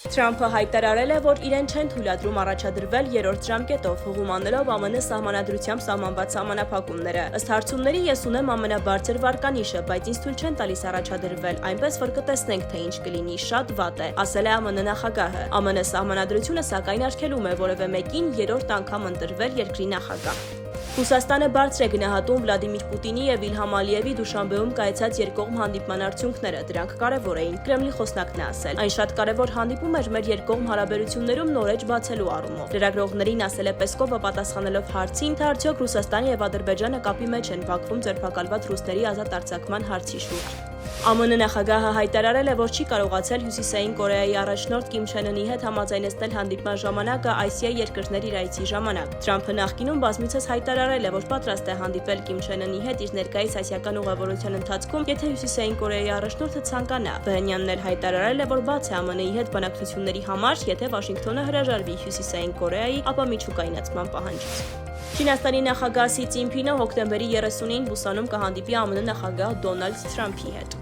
Թրամփը հայտարարել է, որ իրեն չեն թույլատրում առաջադրվել երրորդ ժամկետով, հողում անելով ԱՄՆ սահմանադրությամբ սահմանված սահմանափակումները։ Ըստ հարցումների ես ունեմ ամենաբարձր վարկանիշը, բայց ինձ թույլ չեն տալիս առաջադրվել, այնպես որ կտեսնենք, թե ինչ կլինի, շատ վատ է, ասել է ԱՄՆ նախագահը։ ԱՄՆ սահմանադրությունը սակայն արգելում է որևէ մեկին երրորդ անգամ ընտրվել երկրի նախագահ։ Ռուսաստանը բարձր է գնահատում Վլադիմիր Պուտինի եւ Իլհամ Ալիևի Դուշանբեում կայացած երկկողմ հանդիպման արդյունքները, դրանք կարևոր էին, Կրեմլի խոսնակն է ասել։ Այն շատ կարևոր հանդիպում էր մեր երկկողմ հարաբերություններում նոր էջ բացելու առումով։ Լրագրողներին ասել է Պեսկովը պատասխանելով հարցին, թե արդյոք Ռուսաստանը եւ Ադրբեջանը կապի մեջ են Բաքվում ձերբակալված ռուսների ազատ արձակման հարցի շուրջ։ ԱՄՆ նախագահը հայտարարել է, որ չի կարողացել Հյուսիսային Կորեայի առաջնորդ Կիմ Չեն Ընի հետ համաձայնեցնել հանդիպման ժամանակը Ասիայի երկրներ իր այցի ժամանակ։ Թրամփը նախկինում բազմիցս հայտարարել է, որ պատրաստ է հանդիպել Կիմ Չեն Ընի հետ իր ներկայիս ասիական ուղևորության ընթացքում, եթե Հյուսիսային Կորեայի առաջնորդը ցանկանա։ Փհենյանն էլ հայտարարել է, որ բաց է ԱՄՆ-ի հետ բանակցությունների համար, եթե Վաշինգտոնը հրաժարվի Հյուսիսային Կորեայի, ապա միջուկայնացման պահանջից։ Չինաստանի նախագահ Սի Ցզինփինը հոկտեմբերի 30-ին Բուսանում կհանդիպի ԱՄՆ նախագահ Դոնալդ Թրամփի հետ։